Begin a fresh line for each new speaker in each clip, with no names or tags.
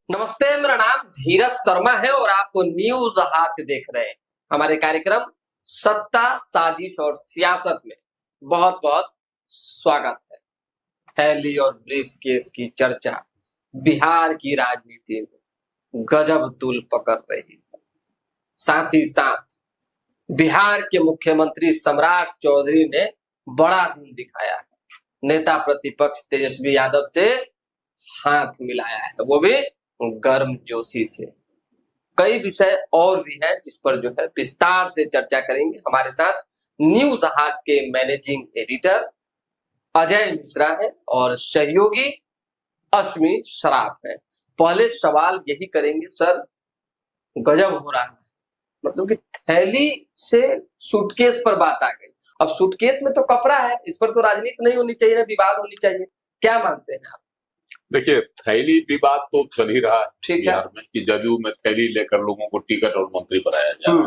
नमस्ते, मेरा नाम धीरज शर्मा है और आप न्यूज हाट देख रहे हैं। हमारे कार्यक्रम सत्ता, साजिश और सियासत में बहुत बहुत स्वागत है। थैली और ब्रीफ केस की चर्चा बिहार की राजनीति में गजब तूल पकड़ रही है। साथ ही साथ बिहार के मुख्यमंत्री सम्राट चौधरी ने बड़ा दिल दिखाया है। नेता प्रतिपक्ष तेजस्वी यादव से हाथ मिलाया है, वो भी गर्म जोशी से। कई विषय और भी है जिस पर जो है विस्तार से चर्चा करेंगे। हमारे साथ न्यूज हाट के मैनेजिंग एडिटर अजय मिश्रा है और सहयोगी अश्मी शराफ है। पहले सवाल यही करेंगे, सर गजब हो रहा है, मतलब कि थैली से सूटकेस पर बात आ गई। अब सूटकेस में तो कपड़ा है, इस पर तो राजनीति नहीं होनी चाहिए ना, विवाद होनी चाहिए। क्या मानते हैं आप?
देखिए, थैली विवाद तो चल ही रहा है
ठीक है
बिहार में कि जदयू में थैली लेकर लोगों को टिकट और मंत्री बनाया जा रहा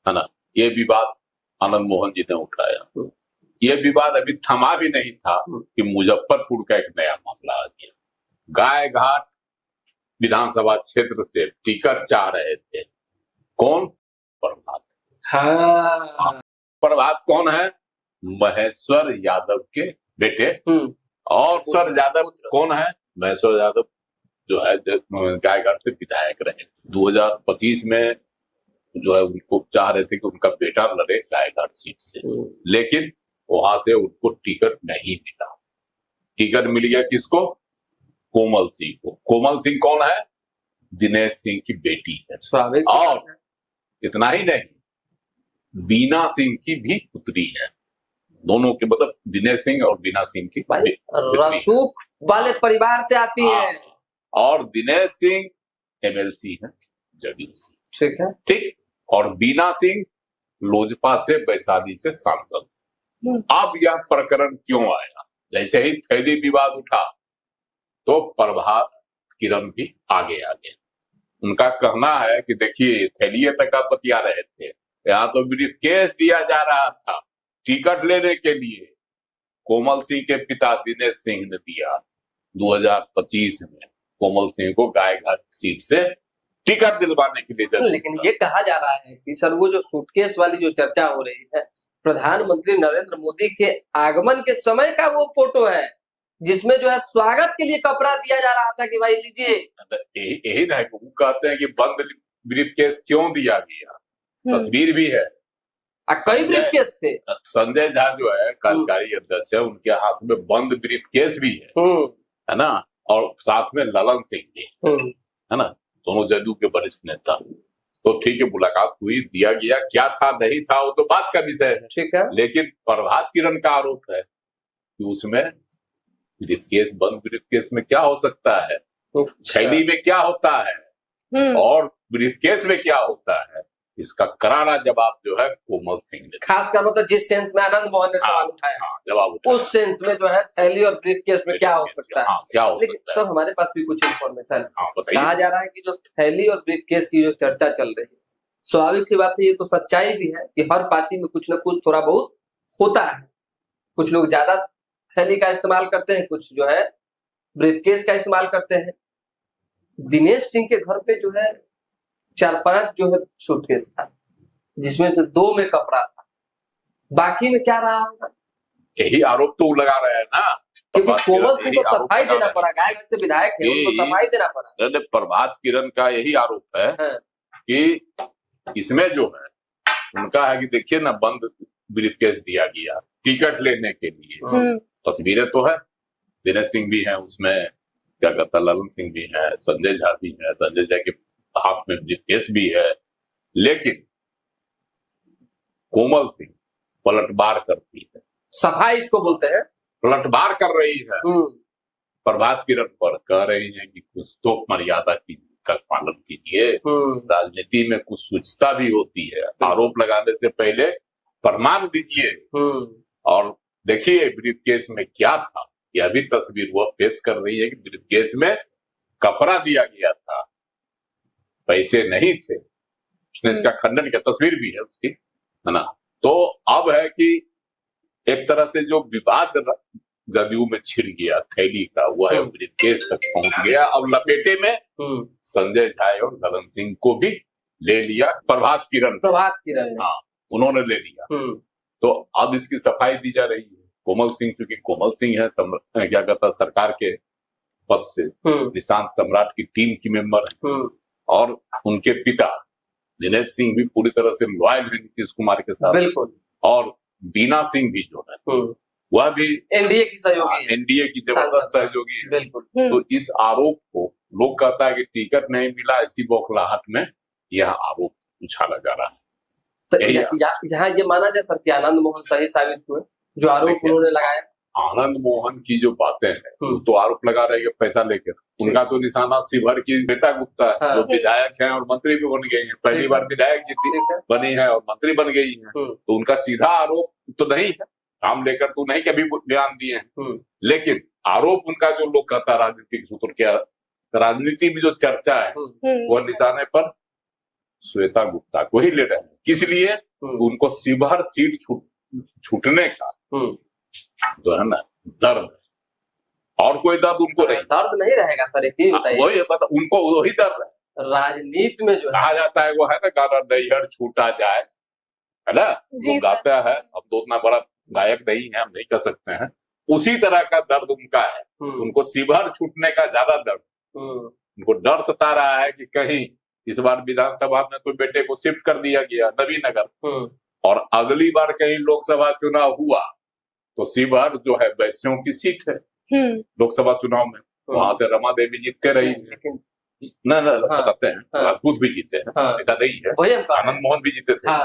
है ना। ये विवाद आनंद मोहन जी ने उठाया। ये विवाद अभी थमा भी नहीं था कि मुजफ्फरपुर का एक नया मामला आ गया। गाय घाट विधानसभा क्षेत्र से टिकट चाह रहे थे कौन? प्रभात।
हाँ,
प्रभात कौन है? महेश्वर यादव के बेटे। और सर यादव कौन है? महेश्वर यादव जो है गायघाट से विधायक रहे। 2025 में जो है उनको चाह रहे थे कि उनका बेटा लड़े गायघाट सीट से, लेकिन वहां से उनको टिकट नहीं मिला। टिकट मिल गया किसको? कोमल सिंह को। कोमल सिंह कौन है? दिनेश सिंह की बेटी है। और इतना ही नहीं, बीना सिंह की भी पुत्री है। दोनों के मतलब दिनेश सिंह और बीना सिंह की
रसूख वाले परिवार से आती है।
और दिनेश सिंह एमएलसी है जदयू से।
ठीक है,
ठीक। और बीना सिंह लोजपा से, वैशाली से सांसद। अब यह प्रकरण क्यों आया? जैसे ही थैली विवाद उठा तो प्रभात किरण भी आगे आ गए। उनका कहना है कि देखिए, थैली तक आप बतिया रहे थे, यहाँ तो ब्रीफकेस दिया जा रहा था टिकट लेने के लिए। कोमल सिंह के पिता दिनेश सिंह ने दिया 2025 में कोमल सिंह को गायघाट सीट से टिकट दिलवाने के लिए।
लेकिन ये कहा जा रहा है कि सर वो जो सूटकेस वाली जो चर्चा हो रही है, प्रधानमंत्री नरेंद्र मोदी के आगमन के समय का वो फोटो है जिसमें जो है स्वागत के लिए कपड़ा दिया जा रहा था कि भाई लीजिए।
यही ना कहते हैं कि बंद ब्रीफकेस क्यों दिया गया। तस्वीर भी है,
कई ब्रीफकेस थे।
संजय झा जो है कार्यकारी अध्यक्ष है, उनके हाथ में बंद ब्रीफकेस भी है ना। और साथ में ललन सिंह भी है ना, दोनों जदयू के वरिष्ठ नेता। तो ठीक है, मुलाकात हुई, दिया गया, क्या था नहीं था वो तो बात का विषय है।
ठीक है,
लेकिन प्रभात किरण का आरोप है कि उसमें ब्रीफकेस, बंद ब्रीफकेस में क्या हो सकता है, थैली में क्या होता है और ब्रीफकेस में क्या होता है। इसका करारा जवाब जो है कोमल सिंह ने,
खास कर मतलब जिस सेंस में आनंद मोहन ने सवाल उठाया,
जवाब उठाया,
उस सेंस में जो है थैली और ब्रीफकेस में क्या हो सकता है।
क्या हो
लेकिन
सकता है?
सर हमारे पास भी कुछ इन्फॉर्मेशन कहा जा रहा है कि जो थैली और ब्रीफकेस की जो चर्चा चल रही है, स्वाभाविक सी बात है, ये तो सच्चाई भी है कि हर पार्टी में कुछ न कुछ थोड़ा बहुत होता है। कुछ लोग ज्यादा थैली का इस्तेमाल करते हैं, कुछ जो है ब्रीफकेस का इस्तेमाल करते हैं। दिनेश सिंह के घर पे जो है 4-5 जो है सूटकेस था, जिसमें से 2 में कपड़ा था, बाकी में क्या रहा होगा?
यही आरोप तो लगा रहे हैं ना,
क्योंकि कोमल सिंह को सफाई देना पड़ा, गायघाट से विधायक है, उनको सफाई देना पड़ा।
प्रभात किरण का यही आरोप है कि इसमें जो है उनका है कि देखिए ना, बंद ब्रीफकेस दिया गया टिकट लेने के लिए। तस्वीरें तो है, दिनेश सिंह भी है उसमें, क्या कहता ललन सिंह भी है, संजय झा भी है, संजय झा के हाथ में ब्रीफकेस भी है। लेकिन कोमल सिंह पलटवार करती है,
सफाई इसको बोलते हैं,
पलटवार कर रही है। प्रभात किरण पर कह रही है कि कुछ तो मर्यादा का पालन कीजिए, राजनीति में कुछ शुचिता भी होती है। आरोप लगाने से पहले प्रमाण दीजिए। और देखिए ब्रीफकेस में क्या था, यह भी तस्वीर वह पेश कर रही है कि ब्रीफकेस में कपड़ा दिया गया था, पैसे नहीं थे। उसने इसका खंडन किया, तस्वीर भी है उसकी, है ना। तो अब है कि एक तरह से जो विवाद जदयू में छिड़ गया थैली का, वह ब्रीफकेस तक पहुंच गया। अब लपेटे में संजय झा और ललन सिंह को भी ले लिया, प्रभात किरण, हाँ उन्होंने ले लिया। तो अब इसकी सफाई दी जा रही है। कोमल सिंह, चूंकि कोमल सिंह है क्या कहता है सरकार के पद से निशांत सम्राट की टीम की मेंबर है, और उनके पिता दिनेश सिंह भी पूरी तरह से लॉयल है नीतीश कुमार के साथ, बिल्कुल। और बीना सिंह भी जो है वह भी एनडीए की सहयोगी, एनडीए की जबरदस्त सहयोगी है, बिल्कुल। तो इस आरोप को लोग कहता है कि टिकट नहीं मिला, ऐसी बौखलाहट में यह आरोप उछाला जा रहा है।
तो यहाँ ये माना जा सकता है आनंद मोहन सही साबित हुए जो आरोप उन्होंने लगाया।
आनंद मोहन की जो बातें हैं तो आरोप लगा रहे हैं पैसा लेकर, उनका तो निशाना शिवहर की श्वेता गुप्ता है, जो विधायक हैं और मंत्री भी बन गई हैं, पहली बार विधायक जीती बनी है और मंत्री बन गई है, तो उनका सीधा आरोप तो नहीं है, काम लेकर तो नहीं कभी बयान दिए हैं, लेकिन आरोप उनका जो लोग कहता है राजनीतिक सूत्र के, राजनीति में जो चर्चा है वह निशाने पर श्वेता गुप्ता को ही ले रहे हैं। किस लिए? उनको शिवहर सीट छूटने का जो है ना दर्द, और कोई दर्द उनको नहीं,
दर्द नहीं रहेगा सर, एक चीज बताइए,
वही उनको वही दर्द है।
राजनीति में जो
कहा जाता है वो है ना गाना नैहर छूटा जाए, है ना, वो गाता है। अब तो उतना बड़ा गायक नहीं है, हम नहीं कह सकते हैं, उसी तरह का दर्द उनका है। उनको शिवहर छूटने का ज्यादा दर्द, उनको डर सता रहा है कि कहीं इस बार विधानसभा में तो बेटे को शिफ्ट कर दिया गया नवीनगर, और अगली बार कहीं लोकसभा चुनाव हुआ तो शिवहर जो है वैश्यों की सीट है लोकसभा चुनाव में, वहां से रमा देवी जीतते रही है, न बताते हैं राजपूत भी जीते हैं, ऐसा नहीं है, आनंद मोहन भी जीते थे,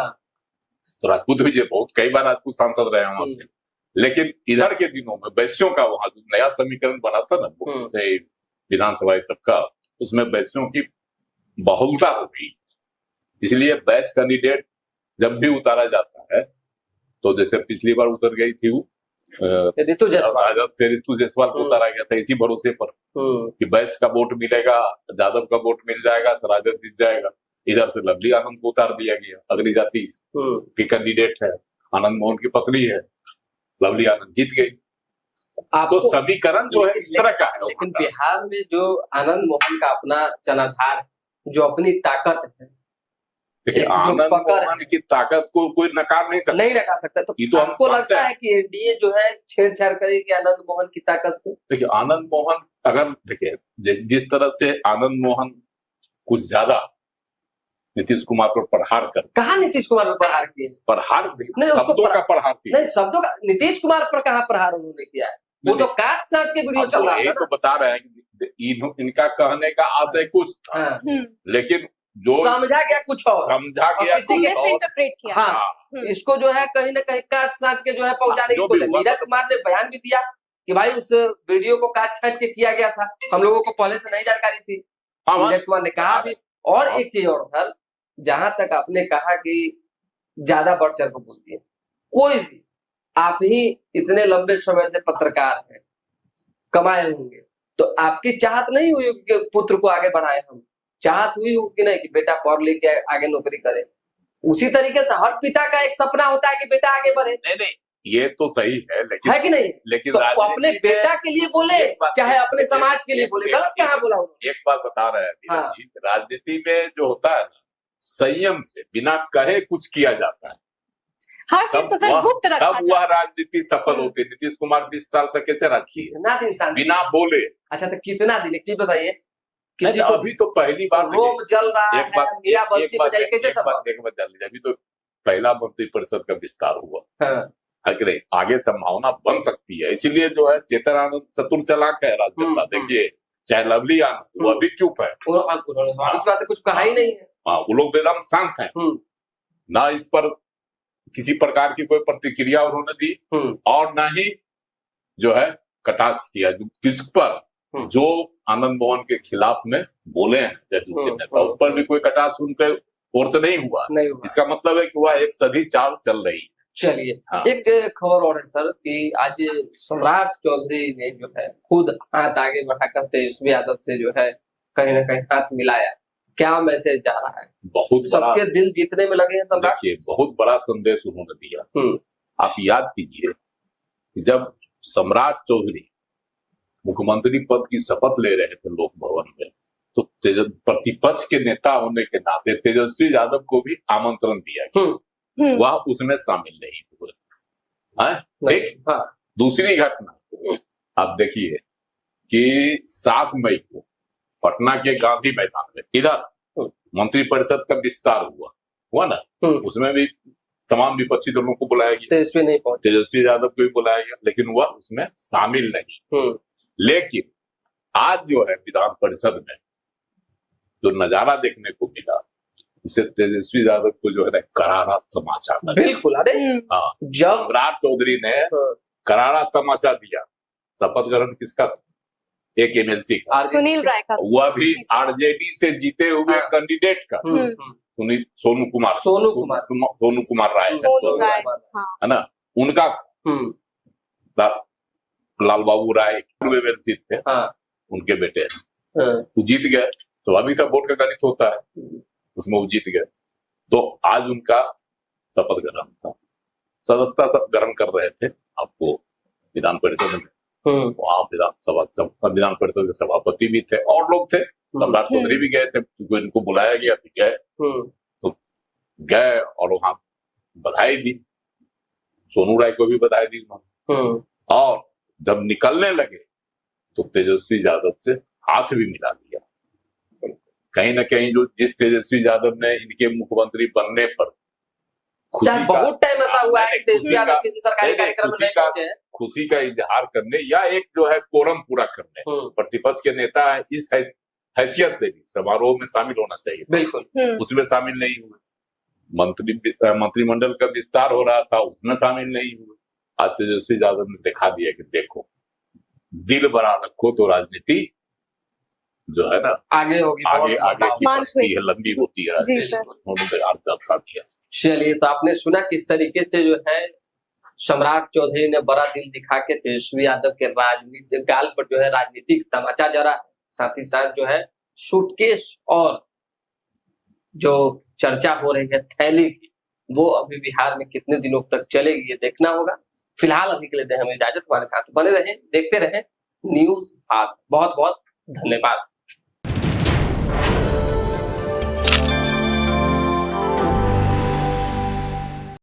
तो राजपूत भी जीते, बहुत कई बार राजपूत सांसद रहे हैं वहां से। लेकिन इधर के दिनों में वैश्यों का वहां जो नया समीकरण बना था ना विधानसभा सबका, उसमें वैश्यों की बहुलता हो गई, इसलिए वैश्य कैंडिडेट जब भी उतारा जाता है, तो जैसे पिछली बार उतर गई थी ऋतु जायसवाल को उतारा गया था इसी भरोसे पर कि वैश्य का वोट मिलेगा, यादव का वोट मिल जाएगा तो राजद जीत जाएगा। इधर से लवली आनंद को उतार दिया गया, अगली जाति की कैंडिडेट है, आनंद मोहन की पत्नी है, लवली आनंद जीत गई। तो समीकरण जो है इस तरह का है।
लेकिन बिहार में जो आनंद मोहन का अपना जनाधार, जो अपनी ताकत है,
देखिए आनंद मोहन की ताकत को कोई नकार नहीं
सकता, तो हमको लगता है कि एनडीए जो है छेड़छाड़ करेगी आनंद मोहन की ताकत से।
देखिए आनंद मोहन, अगर देखिए जिस तरह से आनंद मोहन कुछ ज्यादा नीतीश कुमार पर प्रहार कर,
कहा नीतीश कुमार पर प्रहार किए?
प्रहार शब्दों का प्रहार किया,
नहीं शब्दों का, नीतीश कुमार पर कहा प्रहार उन्होंने किया है, वो तो काट साट के वीडियो चल रहा है,
तो बता रहे हैं इनका कहने का आशय कुछ था, लेकिन जो
समझा गया कुछ और,
समझा गया
इंटरप्रेट किया। हाँ, इसको जो है कहीं ना कहीं काट साट के जो है पहुंचाने की कोशिश। नीरज कुमार ने बयान भी दिया कि भाई उस वीडियो को काट छाट के किया गया था, हम लोगों को पहले से नहीं जानकारी थी, नीरज कुमार ने कहा भी। और एक चीज और सर, जहां तक आपने कहा कि ज्यादा बढ़ चढ़ कर बोलती है कोई भी, आप ही इतने लंबे समय से पत्रकार हैं, कमाए होंगे, तो आपकी चाहत नहीं हुई कि पुत्र को आगे बढ़ाए, हम चाहत हुई हो कि नहीं कि बेटा पढ़ लिख के आगे नौकरी करे। उसी तरीके से हर पिता का एक सपना होता है कि बेटा आगे बढ़े।
नहीं ये तो सही है, लेकिन
है कि नहीं? लेकिन तो अपने बेटा के लिए बोले चाहे अपने समाज के लिए बोले, गलत कहाँ बोला उन्होंने?
एक बात बता रहे हैं राजनीति में जो होता है संयम से बिना कहे कुछ किया जाता है,
हर चीज को सर गुप्त रखा
तब वह राजनीति सफल होती है। नीतीश कुमार 20 साल तक कैसे राज किए?
कितना दिन
बिना बोले।
अच्छा तो कितना दिन, एक चीज बताइए।
किसी को अभी तो पहली बार
रोम जल रहा है, मीरा बंसी बजाई, कैसे सब?
एक बात जान लीजिए, अभी तो पहला मंत्रिपरिषद का विस्तार हुआ है कि नहीं, आगे संभावना बन सकती है, इसीलिए जो है चेतन आनंद चतुर चालाक है राजनेता। देखिए चाहे लवली आनंद, वो अभी चुप है,
कुछ कहा ही नहीं है।
हाँ, वो लोग एकदम शांत हैं, ना इस पर किसी प्रकार की कोई प्रतिक्रिया उन्होंने दी, और ना ही जो है कटाक्ष किया किस पर, जो आनंद मोहन के खिलाफ में बोले हैं जदयू के नेता, उस पर भी कोई कटाक्ष उनके ओर से नहीं हुआ। इसका मतलब है कि वह एक सदी चाल चल रही है।
चलिए एक खबर और है सर कि आज सम्राट चौधरी ने जो है खुद हाथ आगे बढ़ाकर तेजस्वी यादव से जो है कहीं ना कहीं हाथ मिलाया, क्या मैसेज जा रहा है?
बहुत
सबके दिल जीतने में लगे हैं सम्राट।
बहुत बड़ा संदेश उन्होंने दिया। आप याद कीजिए जब सम्राट चौधरी मुख्यमंत्री पद की शपथ ले रहे थे लोक भवन में, तो प्रतिपक्ष के नेता होने के नाते तेजस्वी यादव को भी आमंत्रण दिया गया, वह उसमें शामिल नहीं हुए। ठीक।
हाँ।
दूसरी घटना आप देखिए कि 7 मई को पटना के गांधी मैदान में इधर मंत्रिपरिषद का विस्तार हुआ ना, उसमें भी तमाम विपक्षी दलों को बुलाया गया,
तेजस्वी नहीं पहुंचे,
तेजस्वी यादव को भी बुलाया गया, लेकिन वह उसमें शामिल नहीं। लेकिन आज जो है विधान परिषद में जो नजारा देखने को मिला, इससे तेजस्वी यादव को जो है करारा तमाचा लगा।
बिल्कुल। अरे
हाँ,
जब
सम्राट चौधरी ने करारा तमाचा दिया। शपथ ग्रहण किसका था? एक एमएलसी का,
सुनील राय का,
वह भी आरजेडी से जीते हुए कैंडिडेट का, सोनू कुमार राय है ना, उनका लाल बाबू राय पूर्व एमएलसी थे, उनके बेटे वो जीत गए। स्वाभाविक था, वोट का गणित होता है, उसमें वो जीत गए। तो आज उनका शपथ ग्रहण था, सदस्यता ग्रहण कर रहे थे आपको विधान परिषद में। वहाँ विधान परिषद के सभापति भी थे और लोग थे, सम्राट चौधरी भी गए थे, क्योंकि इनको बुलाया गया तो गए। तो गए और वहाँ बधाई दी, सोनू राय को भी बधाई दी उन्होंने। और जब निकलने लगे तो तेजस्वी यादव से हाथ भी मिला दिया। कहीं ना कहीं जो जिस तेजस्वी यादव ने इनके मुख्यमंत्री बनने पर
बहुत टाइम ऐसा हुआ है कि तेजस्वी यादव किसी सरकारी कार्यक्रम में नहीं पहुंचे हैं,
खुशी का इजहार करने या एक जो है कोरम पूरा करने, प्रतिपक्ष के नेता है इस हैसियत से भी समारोह में शामिल होना चाहिए।
बिल्कुल।
उसमें शामिल नहीं हुए। मंत्रिमंडल का विस्तार हो रहा था, उसमें शामिल नहीं हुए। आज तेजस्वी यादव ने दिखा दिया कि देखो, दिल बड़ा रखो तो राजनीति जो है ना
आगे होगी,
आगे की लंबी होती है। दिया।
चलिए, तो आपने सुना किस तरीके से जो है सम्राट चौधरी ने बड़ा दिल दिखा के तेजस्वी यादव के राजनीतिक गाल पर जो है राजनीतिक तमाचा जरा, साथ ही साथ जो है सूटकेस और जो चर्चा हो रही है थैली की, वो अभी बिहार में कितने दिनों तक चलेगी ये देखना होगा। फिलहाल अभी के लिए हमें इजाजत, हमारे साथ बने रहें, देखते रहें न्यूज़ आज। बहुत बहुत धन्यवाद।